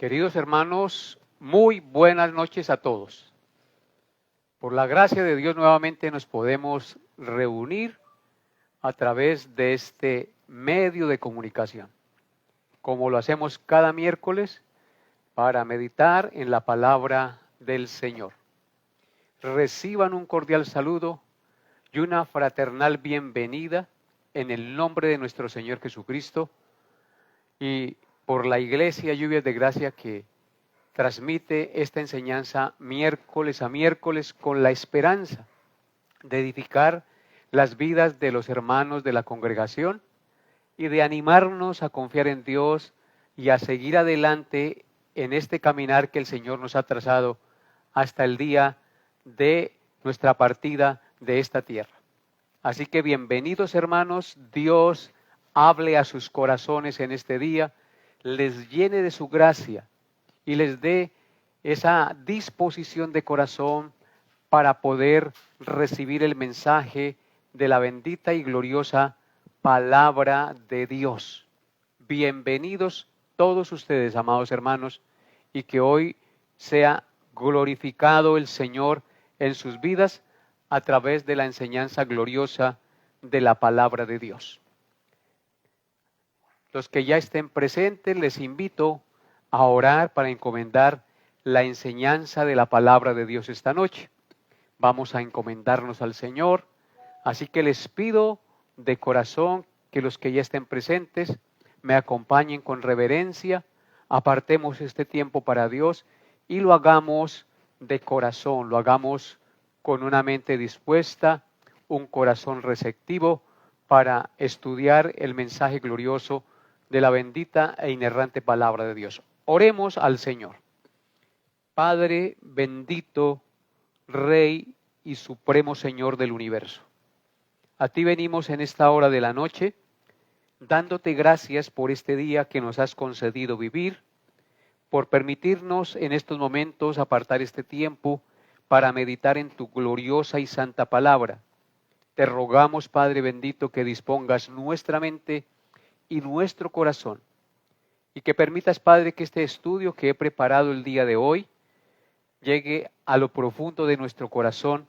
Queridos hermanos, muy buenas noches a todos. Por la gracia de Dios nuevamente nos podemos reunir a través de este medio de comunicación, como lo hacemos cada miércoles para meditar en la palabra del Señor. Reciban un cordial saludo y una fraternal bienvenida en el nombre de nuestro Señor Jesucristo y por la Iglesia Lluvias de Gracia que transmite esta enseñanza miércoles a miércoles con la esperanza de edificar las vidas de los hermanos de la congregación y de animarnos a confiar en Dios y a seguir adelante en este caminar que el Señor nos ha trazado hasta el día de nuestra partida de esta tierra. Así que bienvenidos hermanos, Dios hable a sus corazones en este día, les llene de su gracia y les dé esa disposición de corazón para poder recibir el mensaje de la bendita y gloriosa palabra de Dios. Bienvenidos todos ustedes, amados hermanos, y que hoy sea glorificado el Señor en sus vidas a través de la enseñanza gloriosa de la palabra de Dios. Los que ya estén presentes, les invito a orar para encomendar la enseñanza de la palabra de Dios esta noche. Vamos a encomendarnos al Señor, así que les pido de corazón que los que ya estén presentes me acompañen con reverencia, apartemos este tiempo para Dios y lo hagamos de corazón, lo hagamos con una mente dispuesta, un corazón receptivo para estudiar el mensaje glorioso de la bendita e inerrante palabra de Dios. Oremos al Señor. Padre bendito, Rey y Supremo Señor del universo. A ti venimos en esta hora de la noche, dándote gracias por este día que nos has concedido vivir, por permitirnos en estos momentos apartar este tiempo para meditar en tu gloriosa y santa palabra. Te rogamos, Padre bendito, que dispongas nuestra mente y nuestro corazón, y que permitas, Padre, que este estudio que he preparado el día de hoy llegue a lo profundo de nuestro corazón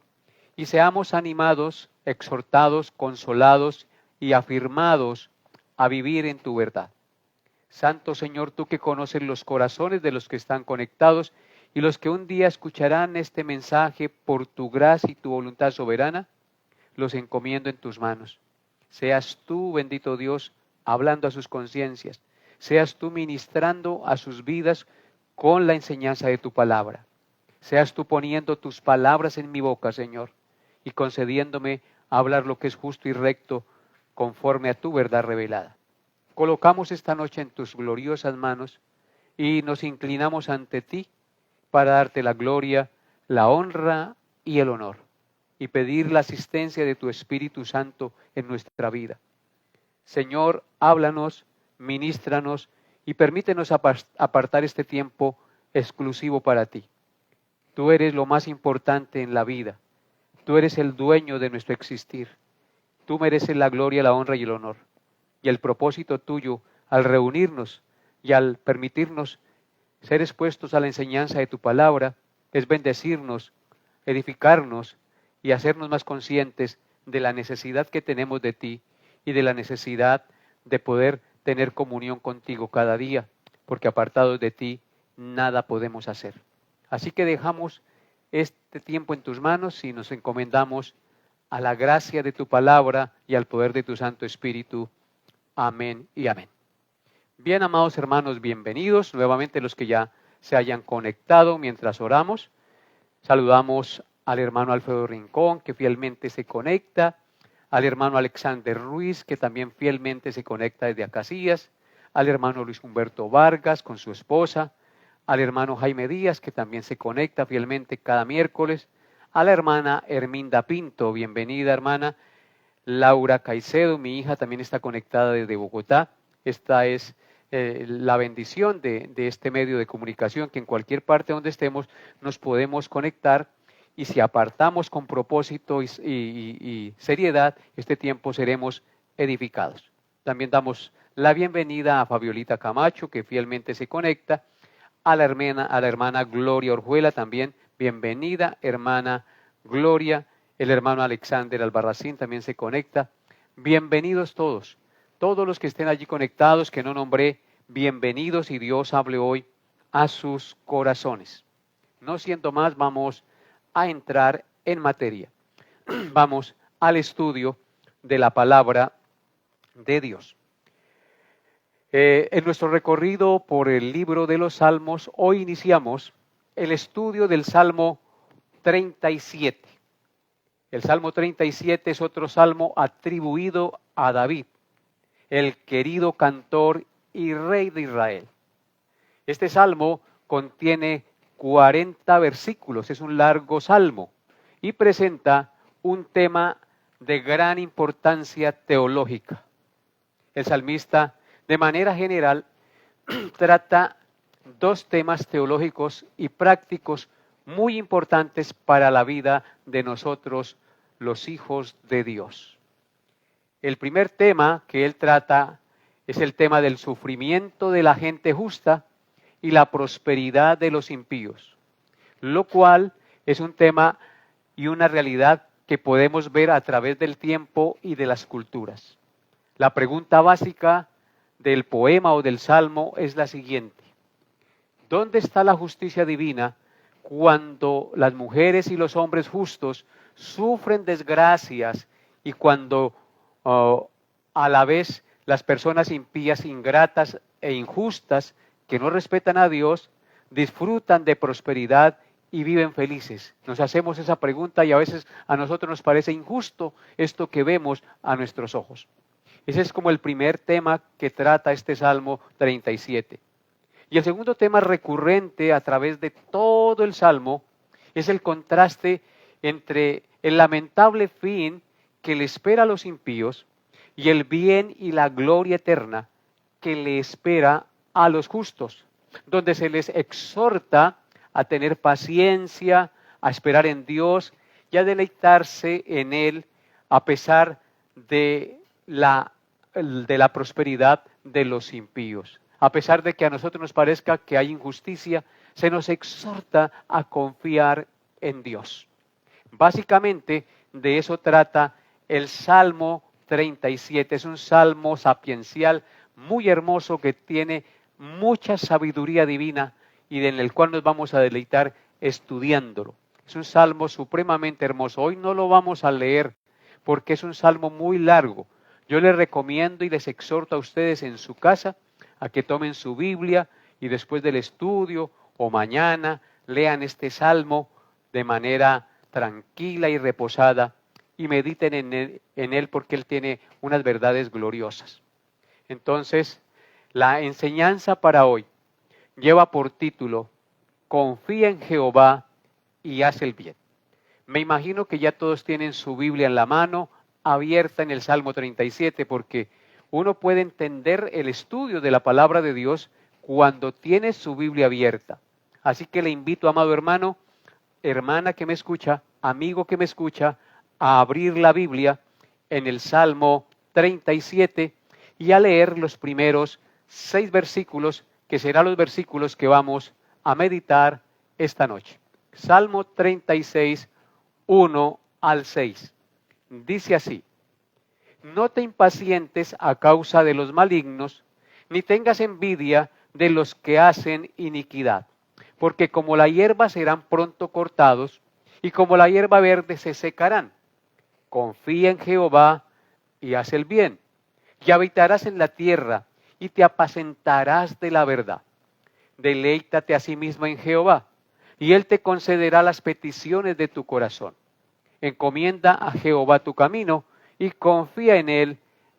y seamos animados, exhortados, consolados y afirmados a vivir en tu verdad. Santo Señor, tú que conoces los corazones de los que están conectados y los que un día escucharán este mensaje por tu gracia y tu voluntad soberana, los encomiendo en tus manos. Seas tú, bendito Dios, hablando a sus conciencias. Seas tú ministrando a sus vidas con la enseñanza de tu palabra. Seas tú poniendo tus palabras en mi boca, Señor, y concediéndome hablar lo que es justo y recto conforme a tu verdad revelada. Colocamos esta noche en tus gloriosas manos y nos inclinamos ante ti para darte la gloria, la honra y el honor, y pedir la asistencia de tu Espíritu Santo en nuestra vida. Señor, háblanos, ministranos y permítenos apartar este tiempo exclusivo para ti. Tú eres lo más importante en la vida. Tú eres el dueño de nuestro existir. Tú mereces la gloria, la honra y el honor. Y el propósito tuyo al reunirnos y al permitirnos ser expuestos a la enseñanza de tu palabra es bendecirnos, edificarnos y hacernos más conscientes de la necesidad que tenemos de ti y de la necesidad de poder tener comunión contigo cada día, porque apartados de ti nada podemos hacer. Así que dejamos este tiempo en tus manos y nos encomendamos a la gracia de tu palabra y al poder de tu Santo Espíritu. Amén y amén. Bien, amados hermanos, bienvenidos nuevamente los que ya se hayan conectado mientras oramos. Saludamos al hermano Alfredo Rincón, que fielmente se conecta, al hermano Alexander Ruiz, que también fielmente se conecta desde Acacias, al hermano Luis Humberto Vargas con su esposa, al hermano Jaime Díaz, que también se conecta fielmente cada miércoles, a la hermana Herminda Pinto, bienvenida hermana. Laura Caicedo, mi hija, también está conectada desde Bogotá. Esta es la bendición de este medio de comunicación, que en cualquier parte donde estemos nos podemos conectar, y si apartamos con propósito y seriedad, este tiempo seremos edificados. También damos la bienvenida a Fabiolita Camacho, que fielmente se conecta, a la hermana Gloria Orjuela también. Bienvenida, hermana Gloria. El hermano Alexander Albarracín también se conecta. Bienvenidos todos. Todos los que estén allí conectados, que no nombré, bienvenidos y Dios hable hoy a sus corazones. No siendo más, vamos a entrar en materia. Vamos al estudio de la palabra de Dios. En nuestro recorrido por el libro de los Salmos, hoy iniciamos el estudio del Salmo 37. El Salmo 37 es otro salmo atribuido a David, el querido cantor y rey de Israel. Este salmo contiene 40 versículos, es un largo salmo y presenta un tema de gran importancia teológica. El salmista, de manera general, trata dos temas teológicos y prácticos muy importantes para la vida de nosotros, los hijos de Dios. El primer tema que él trata es el tema del sufrimiento de la gente justa y la prosperidad de los impíos, lo cual es un tema y una realidad que podemos ver a través del tiempo y de las culturas. La pregunta básica del poema o del salmo es la siguiente: ¿dónde está la justicia divina cuando las mujeres y los hombres justos sufren desgracias y cuando a la vez las personas impías, ingratas e injustas que no respetan a Dios disfrutan de prosperidad y viven felices? Nos hacemos esa pregunta y a veces a nosotros nos parece injusto esto que vemos a nuestros ojos. Ese es como el primer tema que trata este Salmo 37. Y el segundo tema recurrente a través de todo el Salmo es el contraste entre el lamentable fin que le espera a los impíos y el bien y la gloria eterna que le espera a los justos, donde se les exhorta a tener paciencia, a esperar en Dios y a deleitarse en Él a pesar de la prosperidad de los impíos. A pesar de que a nosotros nos parezca que hay injusticia, se nos exhorta a confiar en Dios. Básicamente de eso trata el Salmo 37. Es un salmo sapiencial muy hermoso que tiene mucha sabiduría divina y en el cual nos vamos a deleitar estudiándolo. Es un salmo supremamente hermoso. Hoy no lo vamos a leer porque es un salmo muy largo. Yo les recomiendo y les exhorto a ustedes en su casa a que tomen su Biblia y después del estudio o mañana lean este salmo de manera tranquila y reposada y mediten en él porque él tiene unas verdades gloriosas. Entonces, la enseñanza para hoy lleva por título: confía en Jehová y haz el bien. Me imagino que ya todos tienen su Biblia en la mano, abierta en el Salmo 37, porque uno puede entender el estudio de la palabra de Dios cuando tiene su Biblia abierta. Así que le invito, amado hermano, hermana que me escucha, amigo que me escucha, a abrir la Biblia en el Salmo 37 y a leer los primeros 6 versículos, que serán los versículos que vamos a meditar esta noche. Salmo 36, 1 al 6. Dice así: no te impacientes a causa de los malignos, ni tengas envidia de los que hacen iniquidad, porque como la hierba serán pronto cortados, y como la hierba verde se secarán. Confía en Jehová y haz el bien, y habitarás en la tierra, y te apacentarás de la verdad. Deleítate asimismo en Jehová, y Él te concederá las peticiones de tu corazón. Encomienda a Jehová tu camino, y confía en Él,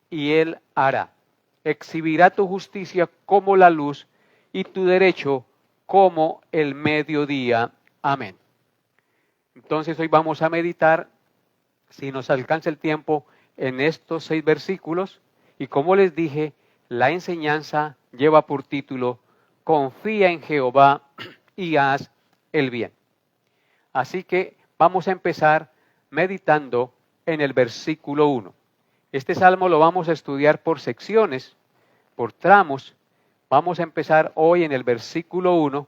y Él hará. Exhibirá tu justicia como la luz, y tu derecho como el mediodía. Amén. Entonces hoy vamos a meditar, si nos alcanza el tiempo, en estos 6 versículos, y como les dije, la enseñanza lleva por título: confía en Jehová y haz el bien. Así que vamos a empezar meditando en el versículo 1. Este salmo lo vamos a estudiar por secciones, por tramos. Vamos a empezar hoy en el versículo 1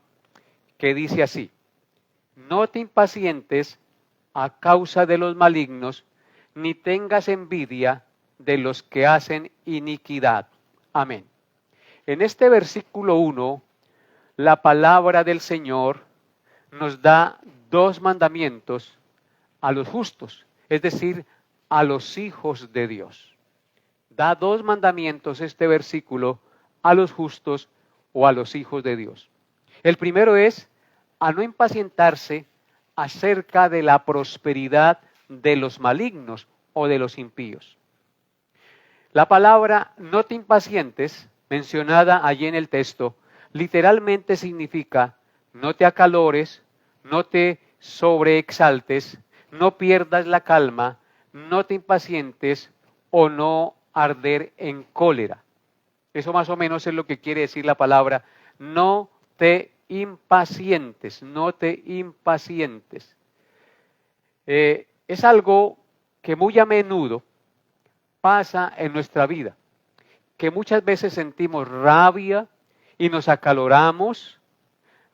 que dice así: no te impacientes a causa de los malignos, ni tengas envidia de los que hacen iniquidad. Amén. En este versículo 1, la palabra del Señor nos da dos mandamientos a los justos, es decir, a los hijos de Dios. Da dos mandamientos este versículo a los justos o a los hijos de Dios. El primero es a no impacientarse acerca de la prosperidad de los malignos o de los impíos. La palabra no te impacientes, mencionada allí en el texto, literalmente significa no te acalores, no te sobreexaltes, no pierdas la calma, no te impacientes o no arder en cólera. Eso más o menos es lo que quiere decir la palabra no te impacientes, no te impacientes. Es algo que muy a menudo pasa en nuestra vida, que muchas veces sentimos rabia y nos acaloramos,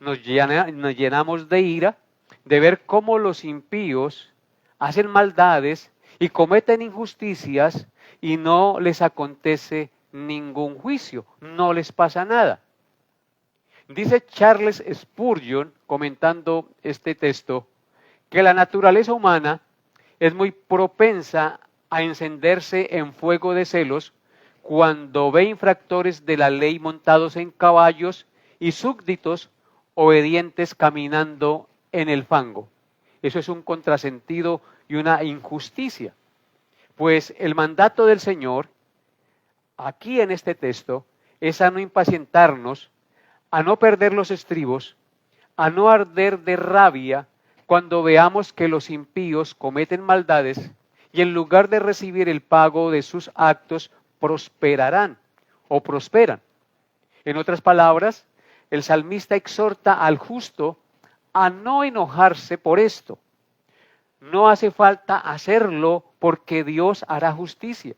nos llenamos de ira, de ver cómo los impíos hacen maldades y cometen injusticias y no les acontece ningún juicio, no les pasa nada. Dice Charles Spurgeon, comentando este texto, que la naturaleza humana es muy propensa a encenderse en fuego de celos cuando ve infractores de la ley montados en caballos y súbditos obedientes caminando en el fango. Eso es un contrasentido y una injusticia. Pues el mandato del Señor, aquí en este texto, es a no impacientarnos, a no perder los estribos, a no arder de rabia cuando veamos que los impíos cometen maldades y en lugar de recibir el pago de sus actos, prosperarán o prosperan. En otras palabras, el salmista exhorta al justo a no enojarse por esto. No hace falta hacerlo porque Dios hará justicia.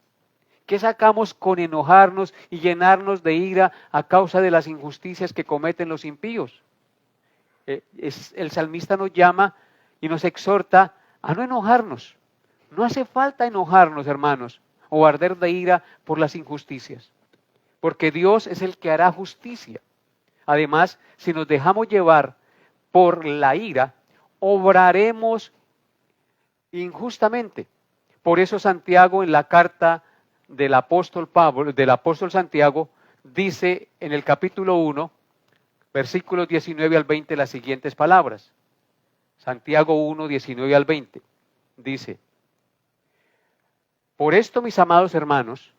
¿Qué sacamos con enojarnos y llenarnos de ira a causa de las injusticias que cometen los impíos? El salmista nos llama y nos exhorta a no enojarnos. No hace falta enojarnos, hermanos, o arder de ira por las injusticias, porque Dios es el que hará justicia. Además, si nos dejamos llevar por la ira, obraremos injustamente. Por eso Santiago, en la carta del apóstol Santiago, dice en el capítulo 1, versículos 19 al 20, las siguientes palabras. Santiago 1, 19 al 20, dice: por esto, mis amados hermanos,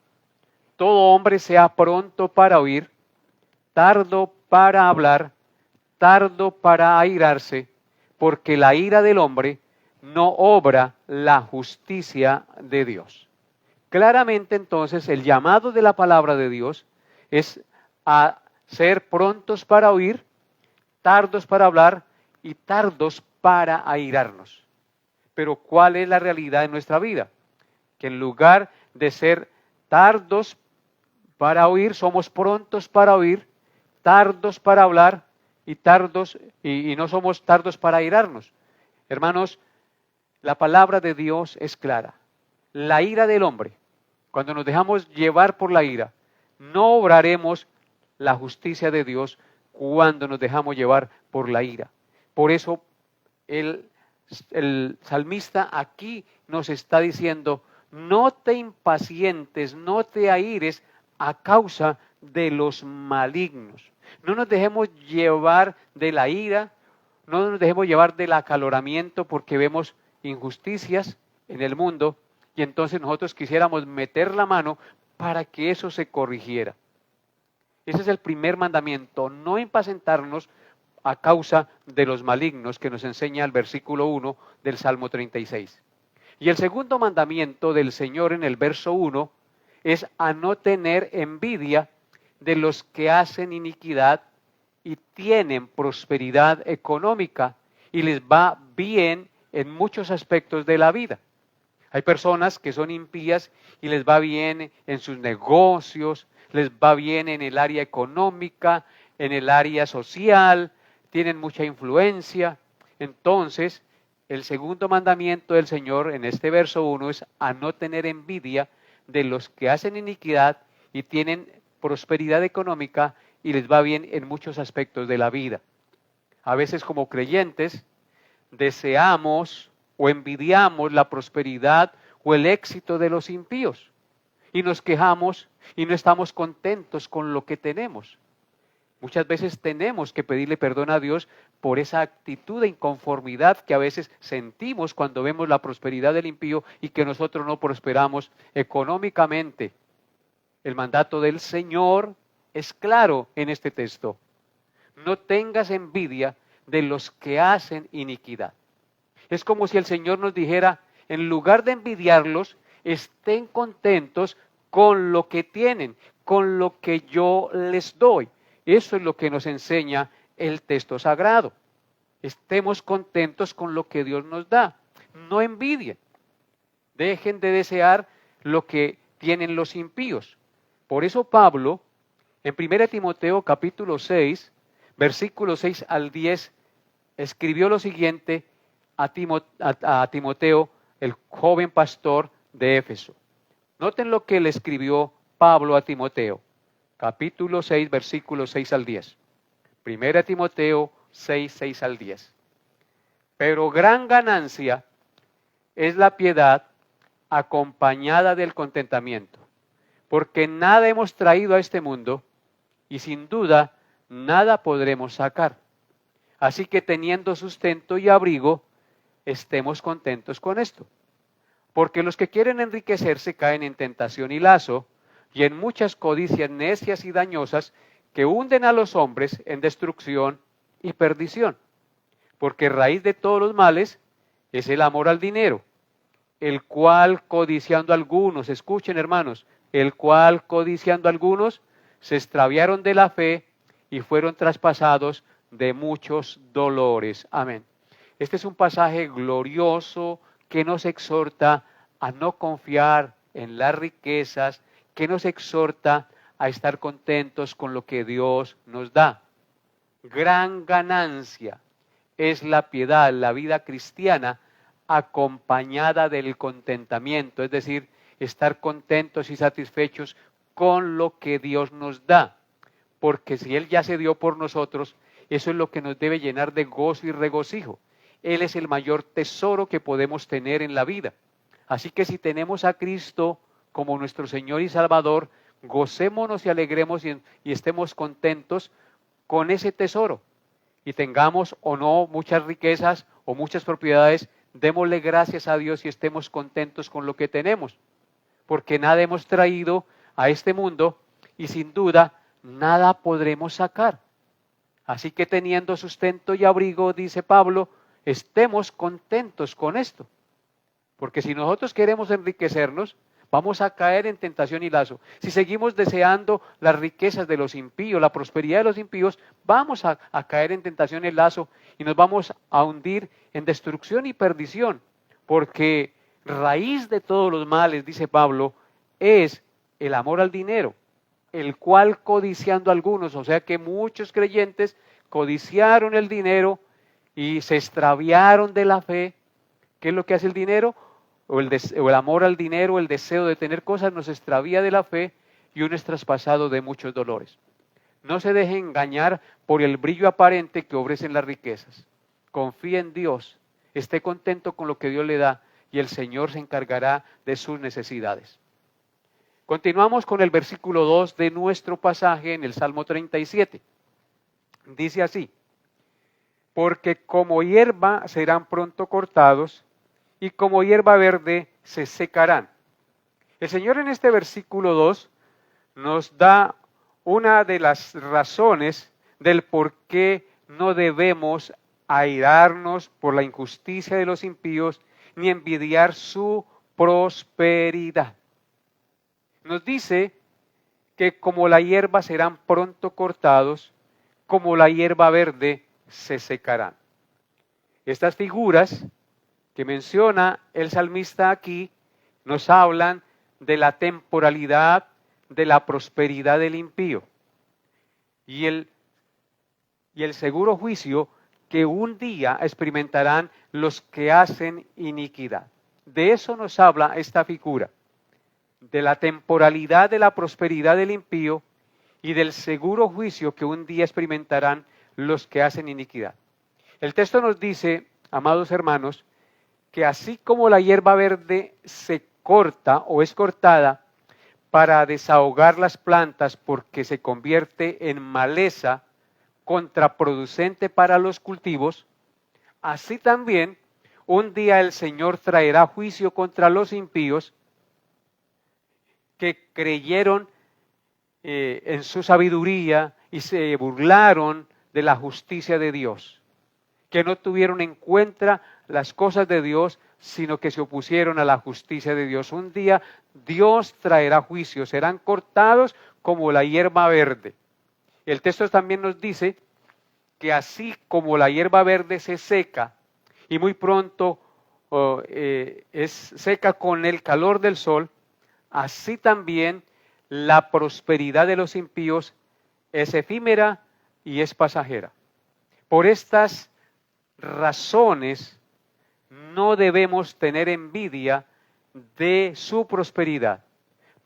todo hombre sea pronto para oír, tardo para hablar, tardo para airarse, porque la ira del hombre no obra la justicia de Dios. Claramente, entonces, el llamado de la palabra de Dios es a ser prontos para oír, tardos para hablar y tardos para airarnos. Pero ¿cuál es la realidad de nuestra vida? Que en lugar de ser tardos para oír, somos prontos para oír, tardos para hablar y no somos tardos para airarnos. Hermanos, la palabra de Dios es clara. La ira del hombre, cuando nos dejamos llevar por la ira, no obraremos la justicia de Dios cuando nos dejamos llevar por la ira. Por eso el salmista aquí nos está diciendo: no te impacientes, no te aires a causa de los malignos. No nos dejemos llevar de la ira, no nos dejemos llevar del acaloramiento porque vemos injusticias en el mundo y entonces nosotros quisiéramos meter la mano para que eso se corrigiera. Ese es el primer mandamiento, no impacientarnos a causa de los malignos, que nos enseña el versículo 1 del Salmo 36. Y el segundo mandamiento del Señor en el verso 1 es a no tener envidia de los que hacen iniquidad y tienen prosperidad económica y les va bien en muchos aspectos de la vida. Hay personas que son impías y les va bien en sus negocios, les va bien en el área económica, en el área social, tienen mucha influencia. Entonces, el segundo mandamiento del Señor en este verso 1 es a no tener envidia de los que hacen iniquidad y tienen prosperidad económica y les va bien en muchos aspectos de la vida. A veces como creyentes deseamos o envidiamos la prosperidad o el éxito de los impíos y nos quejamos y no estamos contentos con lo que tenemos. Muchas veces tenemos que pedirle perdón a Dios por esa actitud de inconformidad que a veces sentimos cuando vemos la prosperidad del impío y que nosotros no prosperamos económicamente. El mandato del Señor es claro en este texto. No tengas envidia de los que hacen iniquidad. Es como si el Señor nos dijera, en lugar de envidiarlos, estén contentos con lo que tienen, con lo que yo les doy. Eso es lo que nos enseña el texto sagrado. Estemos contentos con lo que Dios nos da. No envidien. Dejen de desear lo que tienen los impíos. Por eso Pablo, en 1 Timoteo capítulo 6, versículos 6 al 10, escribió lo siguiente a Timoteo, el joven pastor de Éfeso. Noten lo que le escribió Pablo a Timoteo. Capítulo 6, versículos 6 al 10. 1 Timoteo 6, 6 al 10. Pero gran ganancia es la piedad acompañada del contentamiento, porque nada hemos traído a este mundo y sin duda nada podremos sacar. Así que teniendo sustento y abrigo, estemos contentos con esto. Porque los que quieren enriquecerse caen en tentación y lazo, y en muchas codicias necias y dañosas que hunden a los hombres en destrucción y perdición. Porque raíz de todos los males es el amor al dinero, el cual codiciando algunos, escuchen hermanos, el cual codiciando algunos se extraviaron de la fe y fueron traspasados de muchos dolores. Amén. Este es un pasaje glorioso que nos exhorta a no confiar en las riquezas, que nos exhorta a estar contentos con lo que Dios nos da. Gran ganancia es la piedad, la vida cristiana, acompañada del contentamiento, es decir, estar contentos y satisfechos con lo que Dios nos da. Porque si Él ya se dio por nosotros, eso es lo que nos debe llenar de gozo y regocijo. Él es el mayor tesoro que podemos tener en la vida. Así que si tenemos a Cristo como nuestro Señor y Salvador, gocémonos y alegremos y estemos contentos con ese tesoro. Y tengamos o no muchas riquezas o muchas propiedades, démosle gracias a Dios y estemos contentos con lo que tenemos. Porque nada hemos traído a este mundo y sin duda nada podremos sacar. Así que teniendo sustento y abrigo, dice Pablo, estemos contentos con esto. Porque si nosotros queremos enriquecernos, vamos a caer en tentación y lazo. Si seguimos deseando las riquezas de los impíos, la prosperidad de los impíos, vamos a caer en tentación y lazo y nos vamos a hundir en destrucción y perdición. Porque raíz de todos los males, dice Pablo, es el amor al dinero, el cual codiciando algunos, o sea que muchos creyentes codiciaron el dinero y se extraviaron de la fe. ¿Qué es lo que hace el dinero? O el amor al dinero, el deseo de tener cosas nos extravía de la fe y uno es traspasado de muchos dolores. No se deje engañar por el brillo aparente que ofrecen las riquezas. Confíe en Dios, esté contento con lo que Dios le da y el Señor se encargará de sus necesidades. Continuamos con el versículo 2 de nuestro pasaje en el Salmo 37. Dice así: porque como hierba serán pronto cortados y como hierba verde se secarán. El Señor en este versículo 2 nos da una de las razones del por qué no debemos airarnos por la injusticia de los impíos ni envidiar su prosperidad. Nos dice que como la hierba serán pronto cortados, como la hierba verde se secarán. Estas figuras que menciona el salmista aquí nos hablan de la temporalidad, de la prosperidad del impío. Y y el seguro juicio que un día experimentarán los que hacen iniquidad. De eso nos habla esta figura, de la temporalidad de la prosperidad del impío y del seguro juicio que un día experimentarán los que hacen iniquidad. El texto nos dice, amados hermanos, que así como la hierba verde se corta o es cortada para desahogar las plantas porque se convierte en maleza contraproducente para los cultivos, así también un día el Señor traerá juicio contra los impíos que creyeron en su sabiduría y se burlaron de la justicia de Dios, que no tuvieron en cuenta las cosas de Dios, sino que se opusieron a la justicia de Dios. Un día Dios traerá juicio, serán cortados como la hierba verde. El texto también nos dice que así como la hierba verde se seca y muy pronto es seca con el calor del sol, así también la prosperidad de los impíos es efímera y es pasajera. Por estas razones no debemos tener envidia de su prosperidad,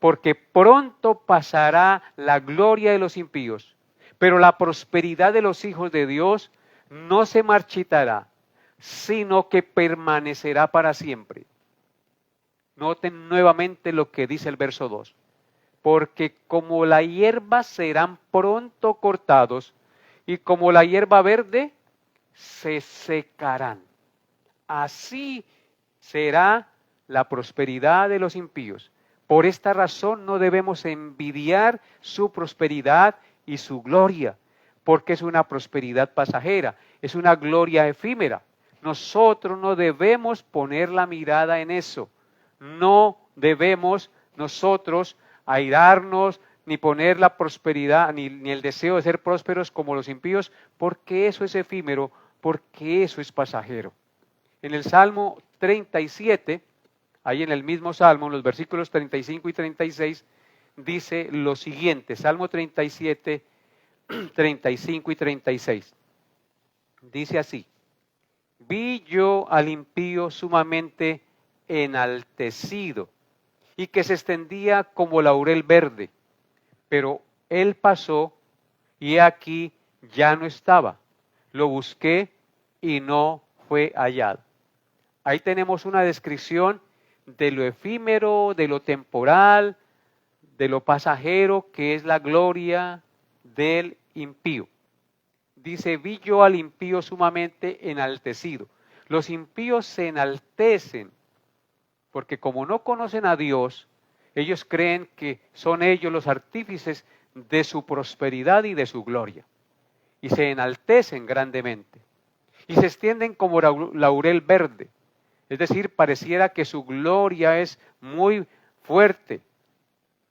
porque pronto pasará la gloria de los impíos, pero la prosperidad de los hijos de Dios no se marchitará, sino que permanecerá para siempre. Noten nuevamente lo que dice el verso 2. Porque como la hierba serán pronto cortados, y como la hierba verde se secarán. Así será la prosperidad de los impíos. Por esta razón no debemos envidiar su prosperidad y su gloria, porque es una prosperidad pasajera, es una gloria efímera. Nosotros no debemos poner la mirada en eso. No debemos nosotros airarnos, ni poner la prosperidad, ni el deseo de ser prósperos como los impíos, porque eso es efímero, porque eso es pasajero. En el Salmo 37, ahí en el mismo Salmo, en los versículos 35 y 36, dice lo siguiente, Salmo 37, 35 y 36. Dice así: vi yo al impío sumamente enaltecido y que se extendía como laurel verde, pero él pasó y aquí ya no estaba. Lo busqué y no fue hallado. Ahí tenemos una descripción de lo efímero, de lo temporal, de lo pasajero, que es la gloria del impío. Dice, vi yo al impío sumamente enaltecido. Los impíos se enaltecen porque como no conocen a Dios, ellos creen que son ellos los artífices de su prosperidad y de su gloria. Y se enaltecen grandemente. Y se extienden como laurel verde. Es decir, pareciera que su gloria es muy fuerte.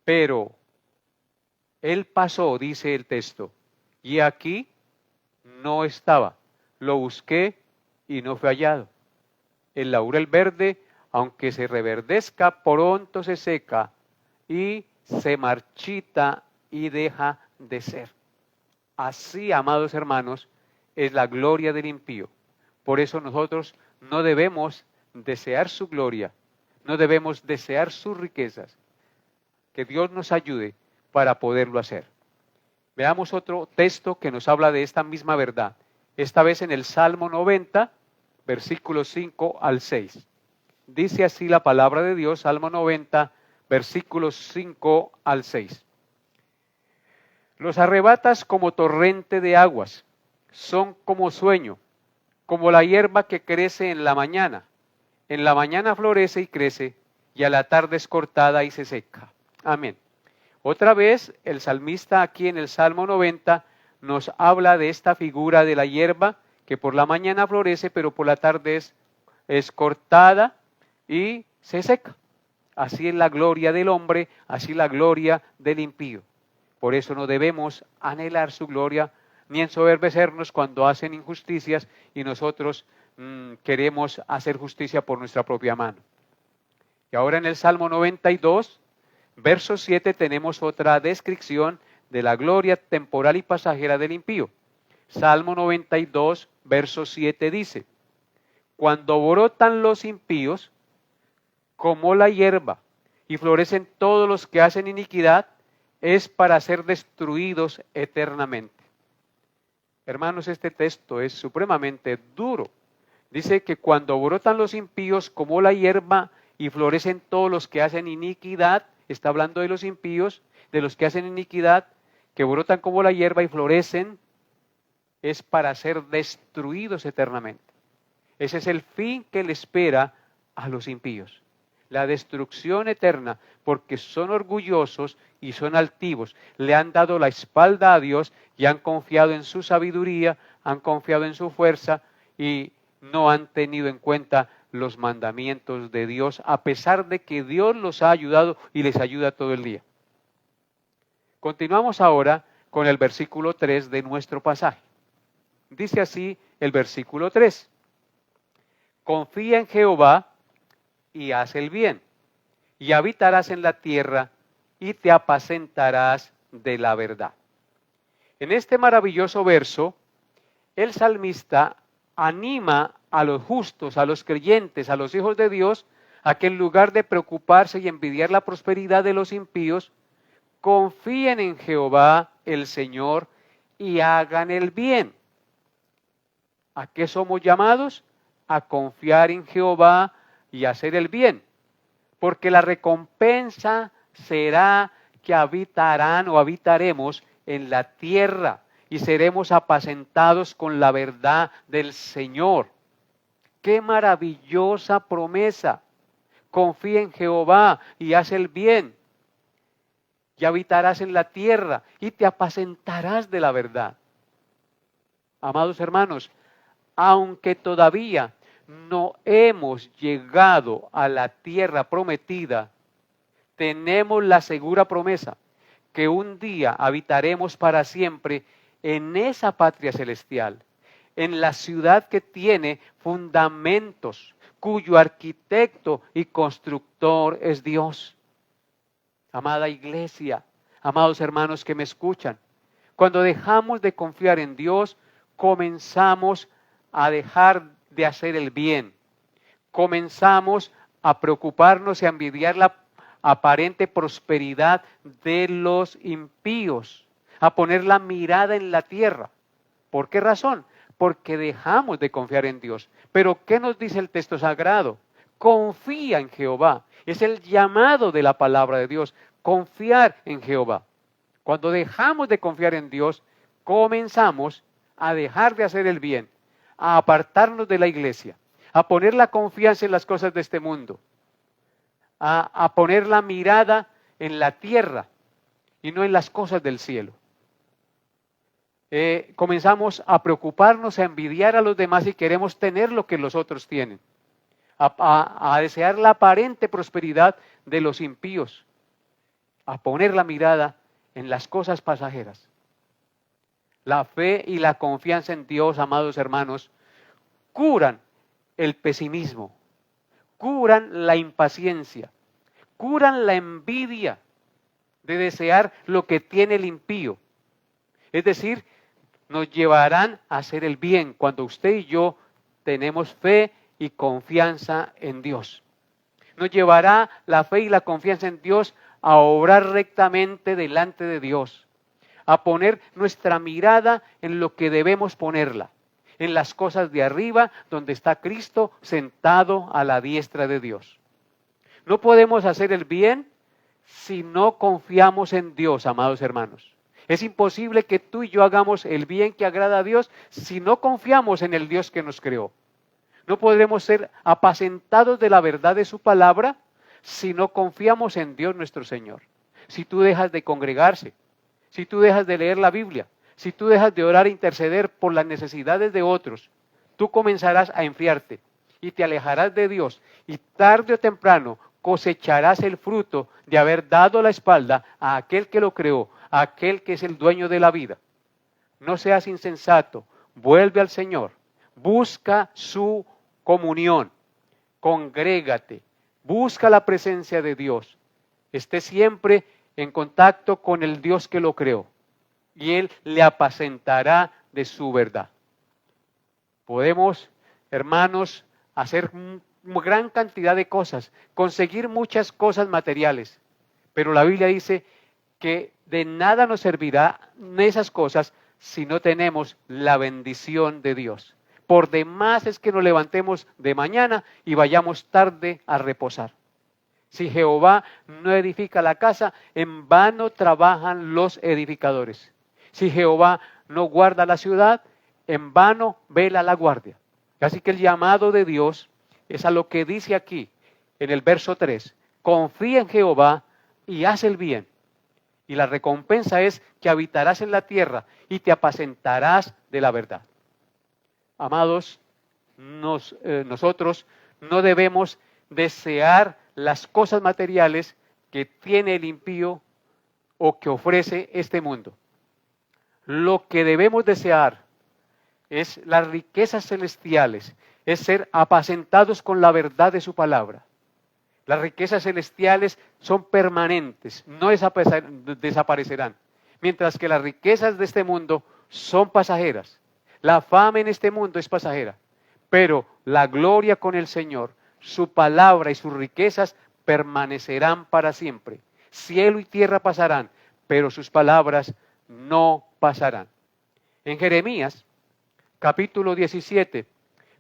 Pero él pasó, dice el texto, y aquí no estaba. Lo busqué y no fue hallado. El laurel verde, aunque se reverdezca, pronto se seca y se marchita y deja de ser. Así, amados hermanos, es la gloria del impío. Por eso nosotros no debemos desear su gloria, no debemos desear sus riquezas. Que Dios nos ayude para poderlo hacer. Veamos otro texto que nos habla de esta misma verdad. Esta vez en el Salmo 90, versículos 5 al 6. Dice así la palabra de Dios, Salmo 90, versículos 5 al 6. Los arrebatas como torrente de aguas, son como sueño, como la hierba que crece en la mañana. En la mañana florece y crece, y a la tarde es cortada y se seca. Amén. Otra vez el salmista aquí en el Salmo 90 nos habla de esta figura de la hierba que por la mañana florece, pero por la tarde es cortada y se seca. Así es la gloria del hombre, así la gloria del impío. Por eso no debemos anhelar su gloria ni ensoberbecernos cuando hacen injusticias y nosotros queremos hacer justicia por nuestra propia mano. Y ahora en el Salmo 92, verso 7, tenemos otra descripción de la gloria temporal y pasajera del impío. Salmo 92, verso 7 dice: cuando brotan los impíos como la hierba y florecen todos los que hacen iniquidad, es para ser destruidos eternamente. Hermanos, este texto es supremamente duro. Dice que cuando brotan los impíos como la hierba y florecen todos los que hacen iniquidad, está hablando de los impíos, de los que hacen iniquidad, que brotan como la hierba y florecen, es para ser destruidos eternamente. Ese es el fin que le espera a los impíos. La destrucción eterna, porque son orgullosos y son altivos. Le han dado la espalda a Dios y han confiado en su sabiduría, han confiado en su fuerza y no han tenido en cuenta los mandamientos de Dios, a pesar de que Dios los ha ayudado y les ayuda todo el día. Continuamos ahora con el versículo 3 de nuestro pasaje. Dice así el versículo 3. Confía en Jehová y haz el bien, y habitarás en la tierra y te apacentarás de la verdad. En este maravilloso verso, el salmista anima a los justos, a los creyentes, a los hijos de Dios, a que en lugar de preocuparse y envidiar la prosperidad de los impíos, confíen en Jehová, el Señor, y hagan el bien. ¿A qué somos llamados? A confiar en Jehová y hacer el bien, porque la recompensa será que habitarán o habitaremos en la tierra y seremos apacentados con la verdad del Señor. ¡Qué maravillosa promesa! Confía en Jehová y haz el bien, y habitarás en la tierra y te apacentarás de la verdad. Amados hermanos, aunque todavía no hemos llegado a la tierra prometida, tenemos la segura promesa que un día habitaremos para siempre en esa patria celestial, en la ciudad que tiene fundamentos, cuyo arquitecto y constructor es Dios. Amada iglesia, amados hermanos que me escuchan, cuando dejamos de confiar en Dios, comenzamos a dejar de hacer el bien. Comenzamos a preocuparnos y a envidiar la aparente prosperidad de los impíos, a poner la mirada en la tierra. ¿Por qué razón? Porque dejamos de confiar en Dios. Pero ¿qué nos dice el texto sagrado? Confía en Jehová. Es el llamado de la palabra de Dios, confiar en Jehová. Cuando dejamos de confiar en Dios, comenzamos a dejar de hacer el bien, a apartarnos de la iglesia, a poner la confianza en las cosas de este mundo, a poner la mirada en la tierra y no en las cosas del cielo. Comenzamos a preocuparnos, a envidiar a los demás y queremos tener lo que los otros tienen, a desear la aparente prosperidad de los impíos, a poner la mirada en las cosas pasajeras. La fe y la confianza en Dios, amados hermanos, curan el pesimismo, curan la impaciencia, curan la envidia de desear lo que tiene el impío. Es decir, nos llevarán a hacer el bien cuando usted y yo tenemos fe y confianza en Dios. Nos llevará la fe y la confianza en Dios a obrar rectamente delante de Dios, a poner nuestra mirada en lo que debemos ponerla, en las cosas de arriba, donde está Cristo sentado a la diestra de Dios. No podemos hacer el bien si no confiamos en Dios, amados hermanos. Es imposible que tú y yo hagamos el bien que agrada a Dios si no confiamos en el Dios que nos creó. No podremos ser apacentados de la verdad de su palabra si no confiamos en Dios nuestro Señor. Si tú dejas de congregarse, si tú dejas de leer la Biblia, si tú dejas de orar e interceder por las necesidades de otros, tú comenzarás a enfriarte y te alejarás de Dios y tarde o temprano cosecharás el fruto de haber dado la espalda a aquel que lo creó, a aquel que es el dueño de la vida. No seas insensato, vuelve al Señor, busca su comunión, congrégate, busca la presencia de Dios, esté siempre en contacto con el Dios que lo creó y Él le apacentará de su verdad. Podemos, hermanos, hacer gran cantidad de cosas, conseguir muchas cosas materiales, pero la Biblia dice que de nada nos servirá esas cosas si no tenemos la bendición de Dios. Por demás es que nos levantemos de mañana y vayamos tarde a reposar. Si Jehová no edifica la casa, en vano trabajan los edificadores. Si Jehová no guarda la ciudad, en vano vela la guardia. Así que el llamado de Dios es a lo que dice aquí en el verso 3. Confía en Jehová y haz el bien. Y la recompensa es que habitarás en la tierra y te apacentarás de la verdad. Amados, nosotros no debemos desear las cosas materiales que tiene el impío o que ofrece este mundo. Lo que debemos desear es las riquezas celestiales, es ser apacentados con la verdad de su palabra. Las riquezas celestiales son permanentes, no desaparecerán, mientras que las riquezas de este mundo son pasajeras. La fama en este mundo es pasajera, pero la gloria con el Señor, su palabra y sus riquezas permanecerán para siempre. Cielo y tierra pasarán, pero sus palabras no pasarán. En Jeremías, capítulo 17,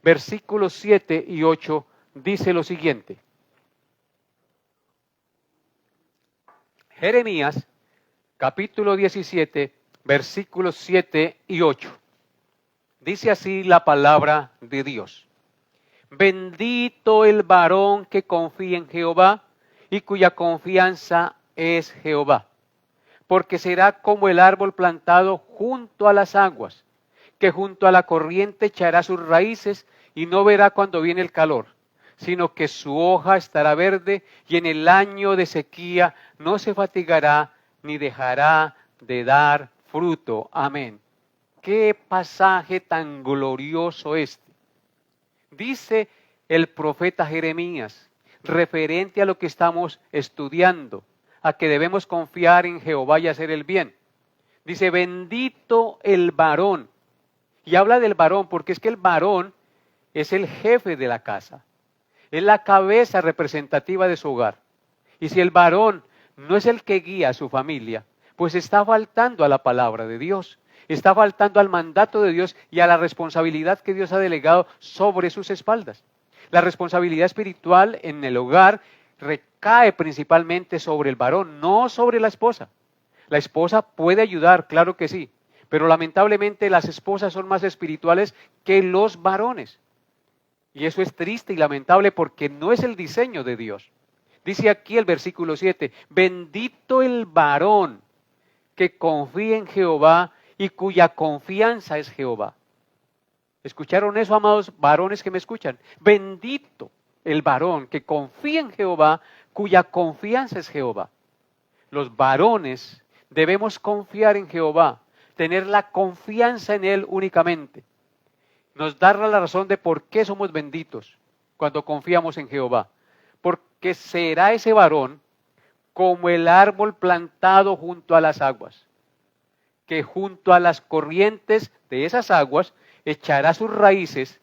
versículos 7 y 8, dice lo siguiente. Jeremías, capítulo 17, versículos 7 y 8. Dice así la palabra de Dios. Bendito el varón que confía en Jehová y cuya confianza es Jehová, porque será como el árbol plantado junto a las aguas, que junto a la corriente echará sus raíces y no verá cuando viene el calor, sino que su hoja estará verde y en el año de sequía no se fatigará ni dejará de dar fruto. Amén. Qué pasaje tan glorioso este. Dice el profeta Jeremías, referente a lo que estamos estudiando, a que debemos confiar en Jehová y hacer el bien. Dice, bendito el varón. Y habla del varón porque es que el varón es el jefe de la casa. Es la cabeza representativa de su hogar. Y si el varón no es el que guía a su familia, pues está faltando a la palabra de Dios. Está faltando al mandato de Dios y a la responsabilidad que Dios ha delegado sobre sus espaldas. La responsabilidad espiritual en el hogar recae principalmente sobre el varón, no sobre la esposa. La esposa puede ayudar, claro que sí, pero lamentablemente las esposas son más espirituales que los varones. Y eso es triste y lamentable porque no es el diseño de Dios. Dice aquí el versículo 7, bendito el varón que confía en Jehová y cuya confianza es Jehová. ¿Escucharon eso, amados varones que me escuchan? Bendito el varón que confía en Jehová, cuya confianza es Jehová. Los varones debemos confiar en Jehová, tener la confianza en Él únicamente. Nos dará la razón de por qué somos benditos cuando confiamos en Jehová. Porque será ese varón como el árbol plantado junto a las aguas, que junto a las corrientes de esas aguas echará sus raíces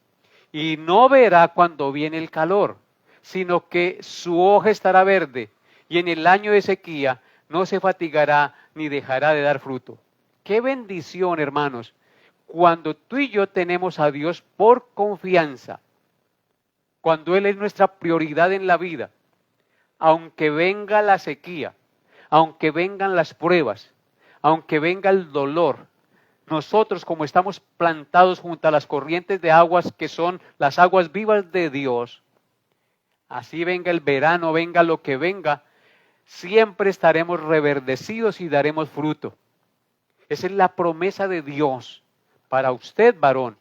y no verá cuando viene el calor, sino que su hoja estará verde y en el año de sequía no se fatigará ni dejará de dar fruto. ¡Qué bendición, hermanos! Cuando tú y yo tenemos a Dios por confianza, cuando Él es nuestra prioridad en la vida, aunque venga la sequía, aunque vengan las pruebas, aunque venga el dolor, nosotros como estamos plantados junto a las corrientes de aguas que son las aguas vivas de Dios, así venga el verano, venga lo que venga, siempre estaremos reverdecidos y daremos fruto. Esa es la promesa de Dios para usted, varón.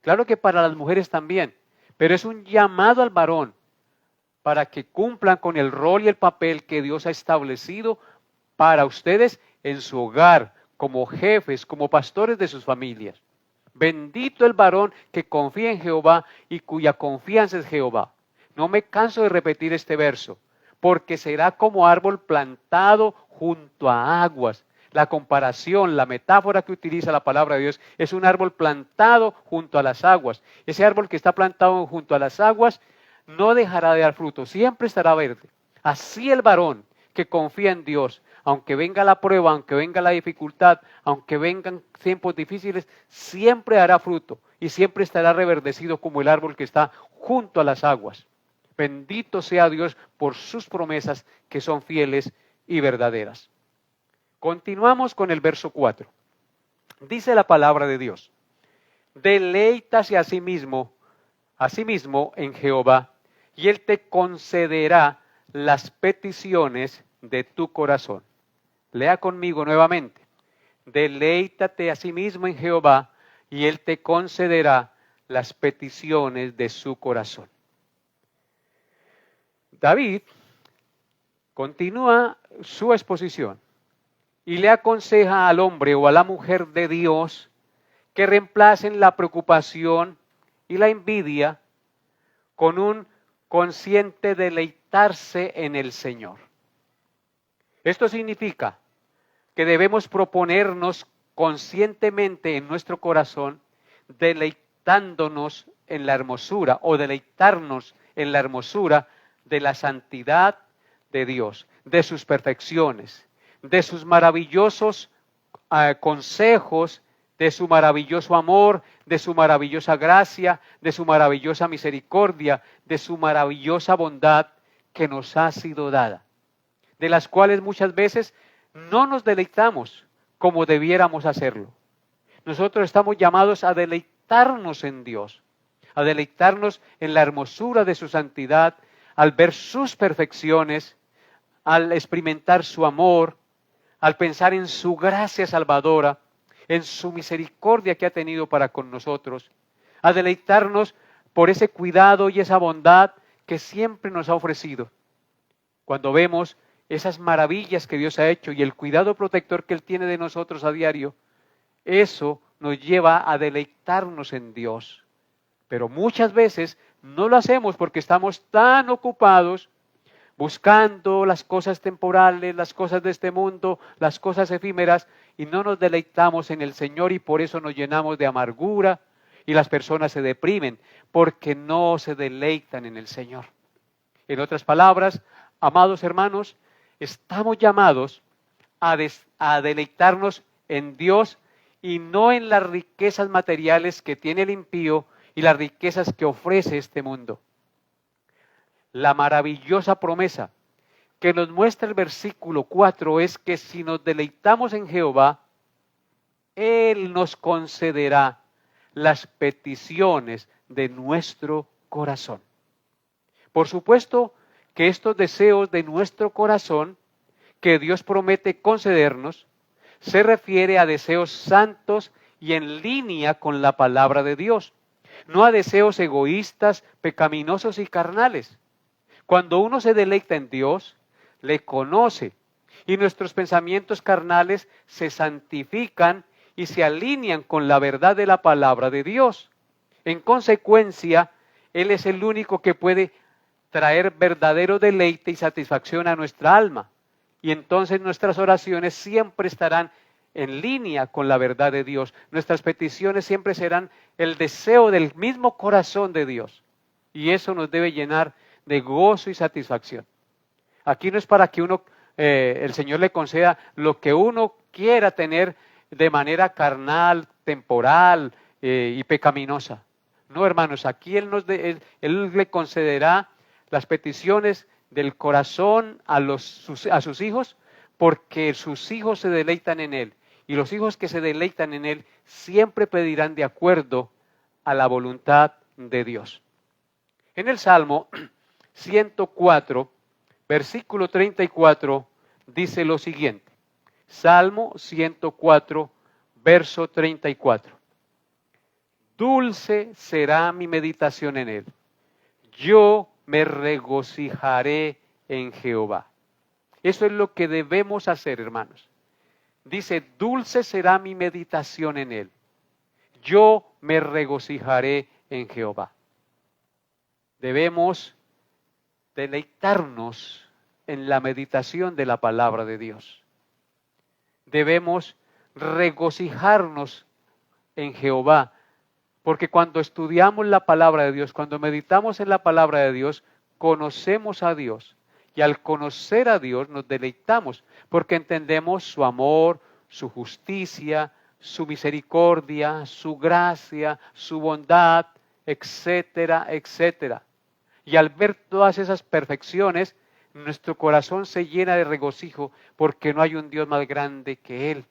Claro que para las mujeres también, pero es un llamado al varón para que cumplan con el rol y el papel que Dios ha establecido para ustedes en su hogar, como jefes, como pastores de sus familias. Bendito el varón que confía en Jehová y cuya confianza es Jehová. No me canso de repetir este verso, porque será como árbol plantado junto a aguas. La comparación, la metáfora que utiliza la palabra de Dios es un árbol plantado junto a las aguas. Ese árbol que está plantado junto a las aguas no dejará de dar fruto, siempre estará verde. Así el varón que confía en Dios, aunque venga la prueba, aunque venga la dificultad, aunque vengan tiempos difíciles, siempre hará fruto y siempre estará reverdecido como el árbol que está junto a las aguas. Bendito sea Dios por sus promesas que son fieles y verdaderas. Continuamos con el verso 4. Dice la palabra de Dios: deleítase a sí mismo en Jehová, y Él te concederá las peticiones de tu corazón. Lea conmigo nuevamente. Deleítate a sí mismo en Jehová, y Él te concederá las peticiones de su corazón. David continúa su exposición y le aconseja al hombre o a la mujer de Dios que reemplacen la preocupación y la envidia con un consciente deleitarse en el Señor. Esto significa que debemos proponernos conscientemente en nuestro corazón deleitándonos en la hermosura o deleitarnos en la hermosura de la santidad de Dios, de sus perfecciones, de sus maravillosos consejos, de su maravilloso amor, de su maravillosa gracia, de su maravillosa misericordia, de su maravillosa bondad que nos ha sido dada, de las cuales muchas veces no nos deleitamos como debiéramos hacerlo. Nosotros estamos llamados a deleitarnos en Dios, a deleitarnos en la hermosura de su santidad, al ver sus perfecciones, al experimentar su amor, al pensar en su gracia salvadora, en su misericordia que ha tenido para con nosotros, a deleitarnos por ese cuidado y esa bondad que siempre nos ha ofrecido. Cuando vemos esas maravillas que Dios ha hecho y el cuidado protector que Él tiene de nosotros a diario, eso nos lleva a deleitarnos en Dios. Pero muchas veces no lo hacemos porque estamos tan ocupados buscando las cosas temporales, las cosas de este mundo, las cosas efímeras, y no nos deleitamos en el Señor y por eso nos llenamos de amargura y las personas se deprimen porque no se deleitan en el Señor. En otras palabras, amados hermanos, estamos llamados a deleitarnos en Dios y no en las riquezas materiales que tiene el impío y las riquezas que ofrece este mundo. La maravillosa promesa que nos muestra el versículo 4 es que si nos deleitamos en Jehová, Él nos concederá las peticiones de nuestro corazón. Por supuesto que estos deseos de nuestro corazón que Dios promete concedernos se refiere a deseos santos y en línea con la palabra de Dios, no a deseos egoístas, pecaminosos y carnales. Cuando uno se deleita en Dios, le conoce y nuestros pensamientos carnales se santifican y se alinean con la verdad de la palabra de Dios. En consecuencia, Él es el único que puede traer verdadero deleite y satisfacción a nuestra alma. Y entonces nuestras oraciones siempre estarán en línea con la verdad de Dios. Nuestras peticiones siempre serán el deseo del mismo corazón de Dios. Y eso nos debe llenar de gozo y satisfacción. Aquí no es para que el Señor le conceda lo que uno quiera tener de manera carnal, temporal y pecaminosa. No, hermanos, aquí Él le concederá las peticiones del corazón a sus hijos, porque sus hijos se deleitan en Él. Y los hijos que se deleitan en Él siempre pedirán de acuerdo a la voluntad de Dios. En el Salmo 104, versículo 34, dice lo siguiente. Salmo 104, verso 34. Dulce será mi meditación en Él. Yo me regocijaré en Jehová. Eso es lo que debemos hacer, hermanos. Dice, dulce será mi meditación en Él. Yo me regocijaré en Jehová. Debemos deleitarnos en la meditación de la palabra de Dios. debemos regocijarnos en Jehová, porque cuando estudiamos la palabra de Dios, cuando meditamos en la palabra de Dios, conocemos a Dios. Y al conocer a Dios nos deleitamos, porque entendemos su amor, su justicia, su misericordia, su gracia, su bondad, etcétera, etcétera. Y al ver todas esas perfecciones, nuestro corazón se llena de regocijo, porque no hay un Dios más grande que Él.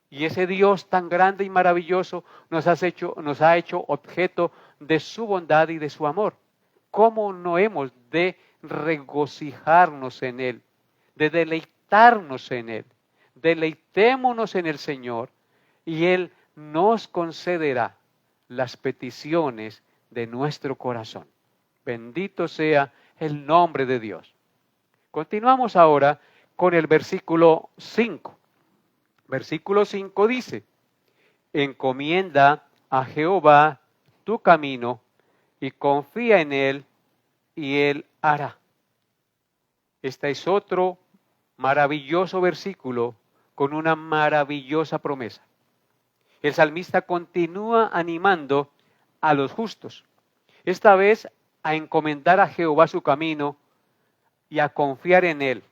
Y ese Dios tan grande y maravilloso nos ha hecho objeto de su bondad y de su amor. ¿Cómo no hemos de regocijarnos en Él, de deleitarnos en Él? Deleitémonos en el Señor y Él nos concederá las peticiones de nuestro corazón. Bendito sea el nombre de Dios. Continuamos ahora con el versículo 5. Versículo 5 dice: encomienda a Jehová tu camino y confía en Él y Él hará. Este es otro maravilloso versículo con una maravillosa promesa. El salmista continúa animando a los justos, esta vez a encomendar a Jehová su camino y a confiar en Él,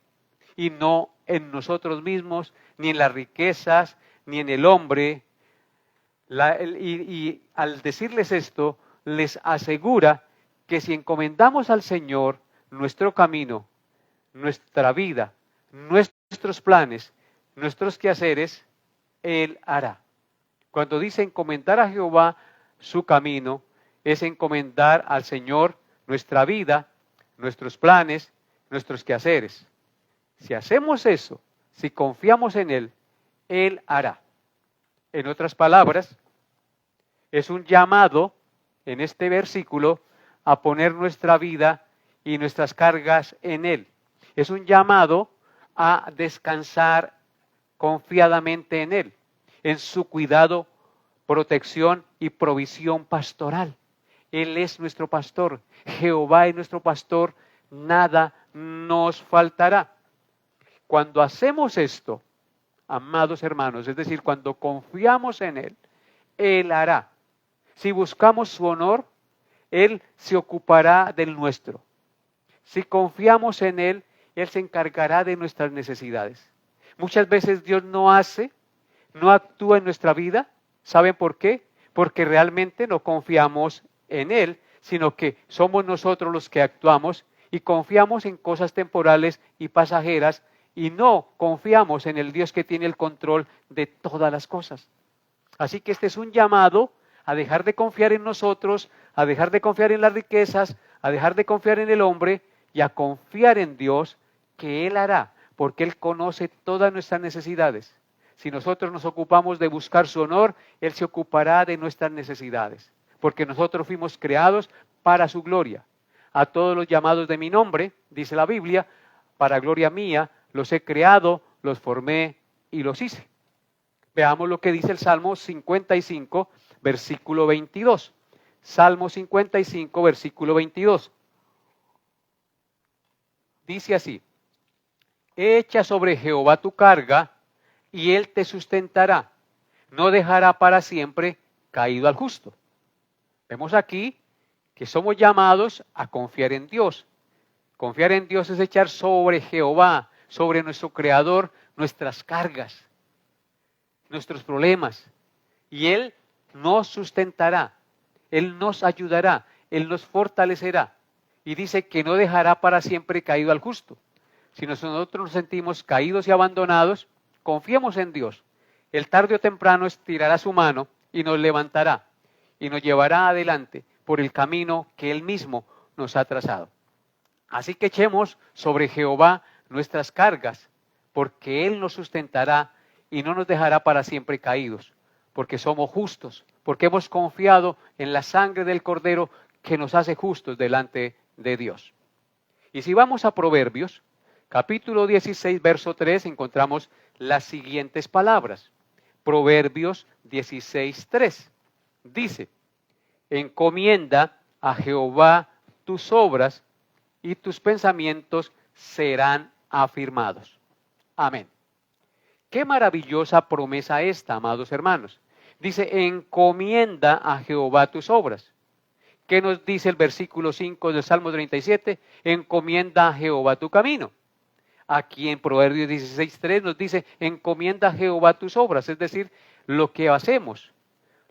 y no en nosotros mismos, ni en las riquezas, ni en el hombre. Y al decirles esto, les asegura que si encomendamos al Señor nuestro camino, nuestra vida, nuestros planes, nuestros quehaceres, Él hará. Cuando dice encomendar a Jehová su camino, es encomendar al Señor nuestra vida, nuestros planes, nuestros quehaceres. Si hacemos eso, si confiamos en Él, Él hará. En otras palabras, es un llamado en este versículo a poner nuestra vida y nuestras cargas en Él. Es un llamado a descansar confiadamente en Él, en su cuidado, protección y provisión pastoral. Él es nuestro pastor, Jehová es nuestro pastor, nada nos faltará. Cuando hacemos esto, amados hermanos, es decir, cuando confiamos en Él, Él hará. Si buscamos su honor, Él se ocupará del nuestro. Si confiamos en Él, Él se encargará de nuestras necesidades. Muchas veces Dios no actúa en nuestra vida. ¿Saben por qué? Porque realmente no confiamos en Él, sino que somos nosotros los que actuamos y confiamos en cosas temporales y pasajeras y no confiamos en el Dios que tiene el control de todas las cosas. Así que este es un llamado a dejar de confiar en nosotros, a dejar de confiar en las riquezas, a dejar de confiar en el hombre y a confiar en Dios, que Él hará, porque Él conoce todas nuestras necesidades. Si nosotros nos ocupamos de buscar su honor, Él se ocupará de nuestras necesidades, porque nosotros fuimos creados para su gloria. A todos los llamados de mi nombre, dice la Biblia, para gloria mía, los he creado, los formé y los hice. Veamos lo que dice el Salmo 55, versículo 22. Salmo 55, versículo 22. Dice así: echa sobre Jehová tu carga, y Él te sustentará. No dejará para siempre caído al justo. Vemos aquí que somos llamados a confiar en Dios. Confiar en Dios es echar sobre Jehová, sobre nuestro Creador, nuestras cargas, nuestros problemas. Y Él nos sustentará, Él nos ayudará, Él nos fortalecerá. Y dice que no dejará para siempre caído al justo. Si nosotros nos sentimos caídos y abandonados, confiemos en Dios. Él tarde o temprano estirará su mano y nos levantará y nos llevará adelante por el camino que Él mismo nos ha trazado. Así que echemos sobre Jehová nuestras cargas, porque Él nos sustentará y no nos dejará para siempre caídos, porque somos justos, porque hemos confiado en la sangre del Cordero que nos hace justos delante de Dios. Y si vamos a Proverbios, capítulo 16, verso 3, encontramos las siguientes palabras. Proverbios 16, 3. Dice: encomienda a Jehová tus obras y tus pensamientos serán afirmados. Amén. Qué maravillosa promesa esta, amados hermanos. Dice, encomienda a Jehová tus obras. ¿Qué nos dice el versículo 5 del Salmo 37? Encomienda a Jehová tu camino. Aquí en Proverbios 16:3 nos dice, encomienda a Jehová tus obras, es decir, lo que hacemos,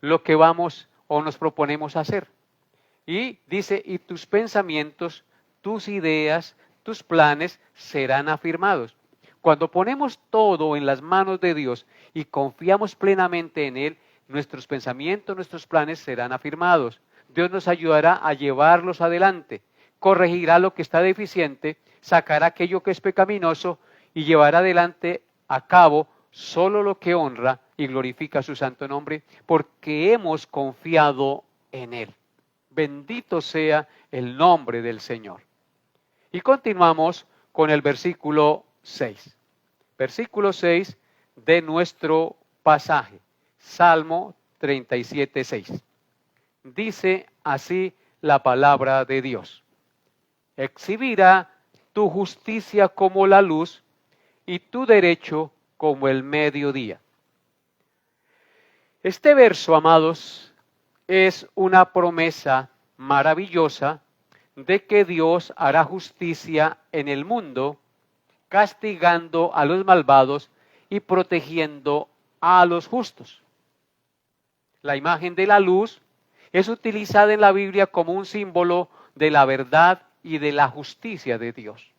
lo que vamos o nos proponemos hacer. Y dice, y tus pensamientos, tus ideas, tus planes serán afirmados. Cuando ponemos todo en las manos de Dios y confiamos plenamente en Él, nuestros pensamientos, nuestros planes serán afirmados. Dios nos ayudará a llevarlos adelante, corregirá lo que está deficiente, sacará aquello que es pecaminoso y llevará adelante a cabo solo lo que honra y glorifica su santo nombre, porque hemos confiado en Él. Bendito sea el nombre del Señor. Y continuamos con el versículo 6. Versículo 6 de nuestro pasaje, Salmo 37:6. Dice así la palabra de Dios. Exhibirá tu justicia como la luz y tu derecho como el mediodía. Este verso, amados, es una promesa maravillosa de que Dios hará justicia en el mundo, castigando a los malvados y protegiendo a los justos. La imagen de la luz es utilizada en la Biblia como un símbolo de la verdad y de la justicia de Dios.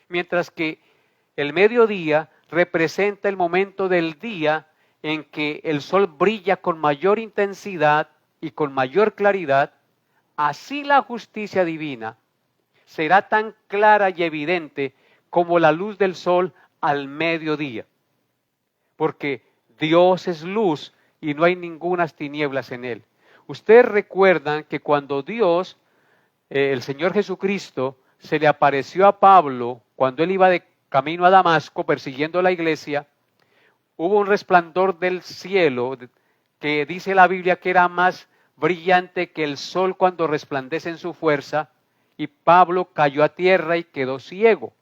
Mientras que el mediodía representa el momento del día en que el sol brilla con mayor intensidad y con mayor claridad, así la justicia divina será tan clara y evidente como la luz del sol al mediodía. Porque Dios es luz y no hay ningunas tinieblas en Él. Ustedes recuerdan que cuando Dios, el Señor Jesucristo, se le apareció a Pablo cuando él iba de camino a Damasco persiguiendo la iglesia, hubo un resplandor del cielo que dice la Biblia que era más brillante que el sol cuando resplandece en su fuerza, y Pablo cayó a tierra y quedó ciego.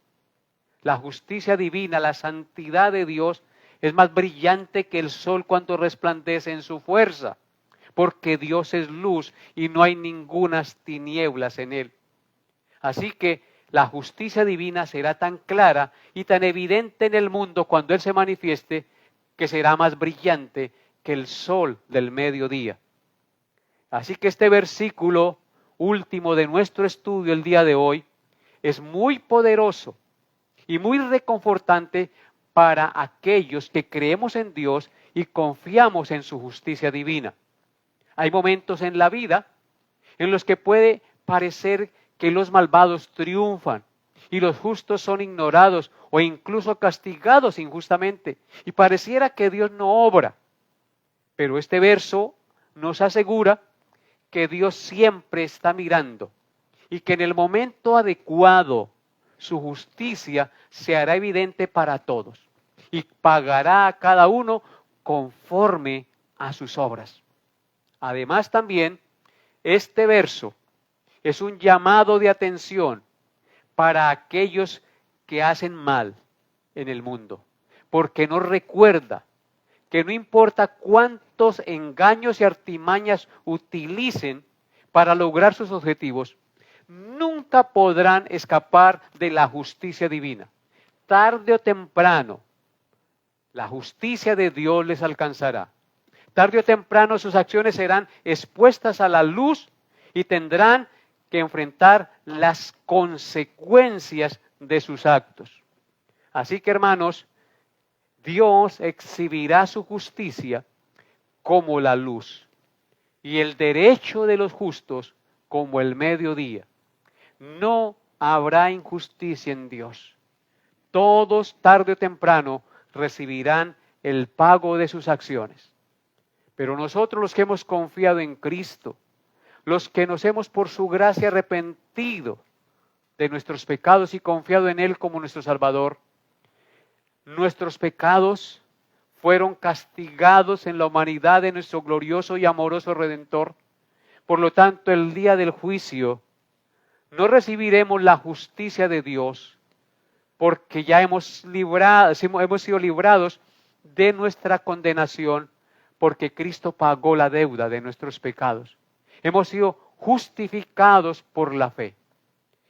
La justicia divina, la santidad de Dios es más brillante que el sol cuando resplandece en su fuerza, porque Dios es luz y no hay ningunas tinieblas en Él. Así que la justicia divina será tan clara y tan evidente en el mundo cuando Él se manifieste, que será más brillante que el sol del mediodía. Así que este versículo último de nuestro estudio el día de hoy es muy poderoso y muy reconfortante para aquellos que creemos en Dios y confiamos en su justicia divina. Hay momentos en la vida en los que puede parecer que los malvados triunfan y los justos son ignorados o incluso castigados injustamente, y pareciera que Dios no obra. Pero este verso nos asegura que Dios siempre está mirando y que en el momento adecuado su justicia se hará evidente para todos y pagará a cada uno conforme a sus obras. Además también, este verso es un llamado de atención para aquellos que hacen mal en el mundo, porque nos recuerda que no importa cuántos engaños y artimañas utilicen para lograr sus objetivos, nunca podrán escapar de la justicia divina. Tarde o temprano, la justicia de Dios les alcanzará. Tarde o temprano sus acciones serán expuestas a la luz y tendrán que enfrentar las consecuencias de sus actos. Así que, hermanos, Dios exhibirá su justicia como la luz y el derecho de los justos como el mediodía. No habrá injusticia en Dios. Todos, tarde o temprano, recibirán el pago de sus acciones. Pero nosotros, los que hemos confiado en Cristo, los que nos hemos por su gracia arrepentido de nuestros pecados y confiado en Él como nuestro Salvador, nuestros pecados fueron castigados en la humanidad de nuestro glorioso y amoroso Redentor. Por lo tanto, el día del juicio no recibiremos la justicia de Dios, porque ya hemos sido librados de nuestra condenación, porque Cristo pagó la deuda de nuestros pecados. Hemos sido justificados por la fe.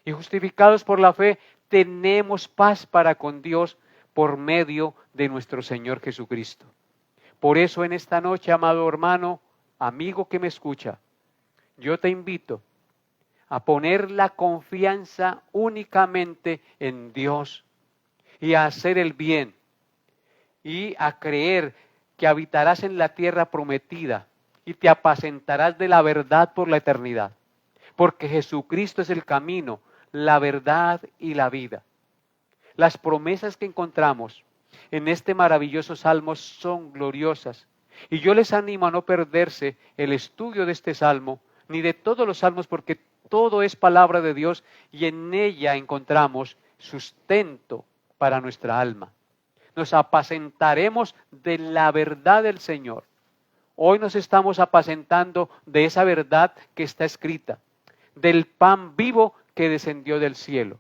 Y justificados por la fe, tenemos paz para con Dios por medio de nuestro Señor Jesucristo. Por eso en esta noche, amado hermano, amigo que me escucha, yo te invito a poner la confianza únicamente en Dios y a hacer el bien y a creer que habitarás en la tierra prometida y te apacentarás de la verdad por la eternidad. Porque Jesucristo es el camino, la verdad y la vida. Las promesas que encontramos en este maravilloso salmo son gloriosas. Y yo les animo a no perderse el estudio de este salmo, ni de todos los salmos, porque todo es palabra de Dios y en ella encontramos sustento para nuestra alma. Nos apacentaremos de la verdad del Señor. Hoy nos estamos apacentando de esa verdad que está escrita, del pan vivo que descendió del cielo.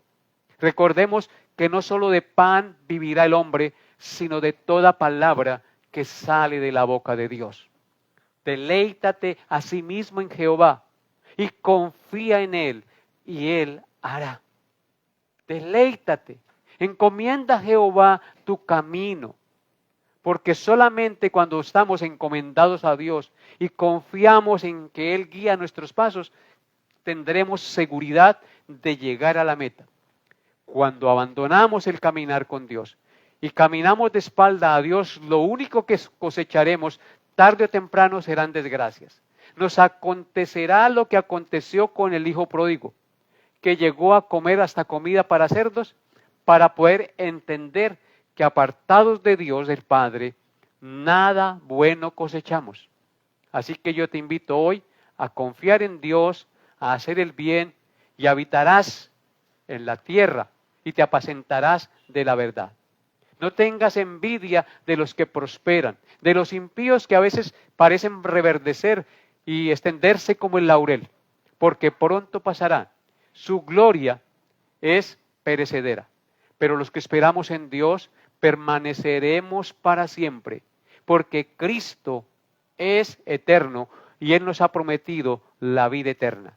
Recordemos que no solo de pan vivirá el hombre, sino de toda palabra que sale de la boca de Dios. Deleítate a sí mismo en Jehová y confía en Él, y Él hará. Deleítate, encomienda a Jehová tu camino, porque solamente cuando estamos encomendados a Dios y confiamos en que Él guía nuestros pasos, tendremos seguridad de llegar a la meta. Cuando abandonamos el caminar con Dios y caminamos de espalda a Dios, lo único que cosecharemos tarde o temprano serán desgracias. Nos acontecerá lo que aconteció con el hijo pródigo, que llegó a comer hasta comida para cerdos, para poder entender que apartados de Dios, el Padre, nada bueno cosechamos. Así que yo te invito hoy a confiar en Dios, a hacer el bien, y habitarás en la tierra y te apacentarás de la verdad. No tengas envidia de los que prosperan, de los impíos que a veces parecen reverdecer y extenderse como el laurel, porque pronto pasarán. Su gloria es perecedera, pero los que esperamos en Dios permaneceremos para siempre, porque Cristo es eterno y Él nos ha prometido la vida eterna.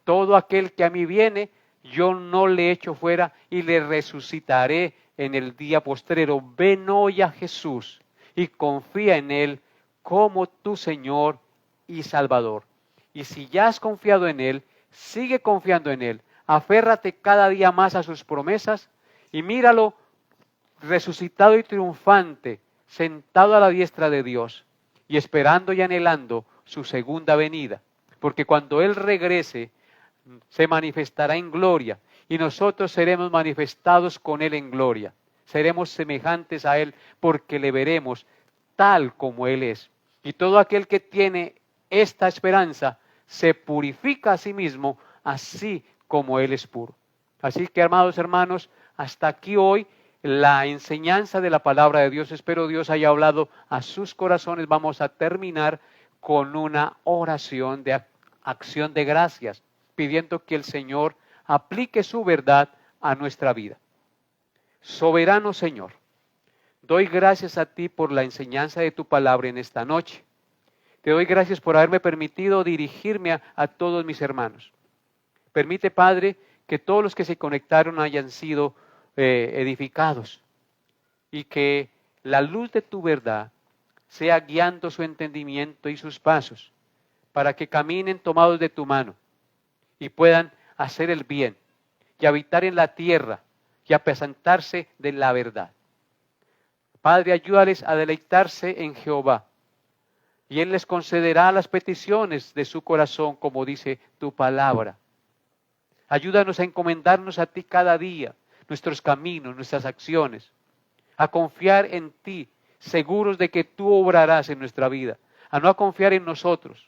Todo aquel que a mí viene, yo no le echo fuera y le resucitaré en el día postrero. Ven hoy a Jesús y confía en Él como tu Señor y Salvador. Y si ya has confiado en Él, sigue confiando en Él. Aférrate cada día más a sus promesas y míralo resucitado y triunfante, sentado a la diestra de Dios y esperando y anhelando su segunda venida. Porque cuando Él regrese, se manifestará en gloria y nosotros seremos manifestados con Él en gloria. Seremos semejantes a Él porque le veremos tal como Él es. Y todo aquel que tiene esta esperanza se purifica a sí mismo así como Él es puro. Así que, amados hermanos, hasta aquí hoy la enseñanza de la palabra de Dios. Espero Dios haya hablado a sus corazones. Vamos a terminar con una oración de acción de gracias, pidiendo que el Señor aplique su verdad a nuestra vida. Soberano Señor, doy gracias a ti por la enseñanza de tu palabra en esta noche. Te doy gracias por haberme permitido dirigirme a todos mis hermanos. Permite, Padre, que todos los que se conectaron hayan sido edificados y que la luz de tu verdad sea guiando su entendimiento y sus pasos para que caminen tomados de tu mano y puedan hacer el bien y habitar en la tierra y apacentarse de la verdad. Padre, ayúdales a deleitarse en Jehová y Él les concederá las peticiones de su corazón, como dice tu palabra. Ayúdanos a encomendarnos a ti cada día, nuestros caminos, nuestras acciones, a confiar en ti, seguros de que tú obrarás en nuestra vida, a no confiar en nosotros.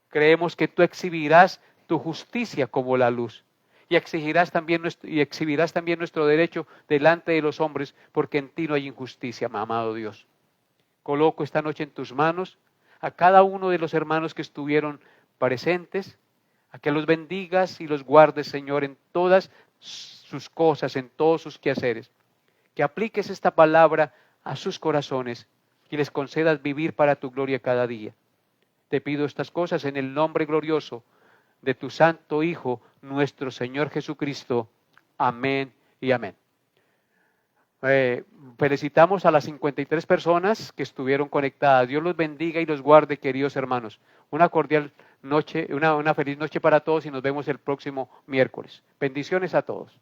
Creemos que tú exhibirás tu justicia como la luz y exhibirás también nuestro derecho delante de los hombres, porque en ti no hay injusticia, amado Dios. Coloco esta noche en tus manos a cada uno de los hermanos que estuvieron presentes, a que los bendigas y los guardes, Señor, en todas sus cosas, en todos sus quehaceres. Que apliques esta palabra a sus corazones y les concedas vivir para tu gloria cada día. Te pido estas cosas en el nombre glorioso de tu Santo Hijo, nuestro Señor Jesucristo. Amén y amén. Felicitamos a las 53 personas que estuvieron conectadas. Dios los bendiga y los guarde, queridos hermanos. Una cordial noche, una feliz noche para todos y nos vemos el próximo miércoles. Bendiciones a todos.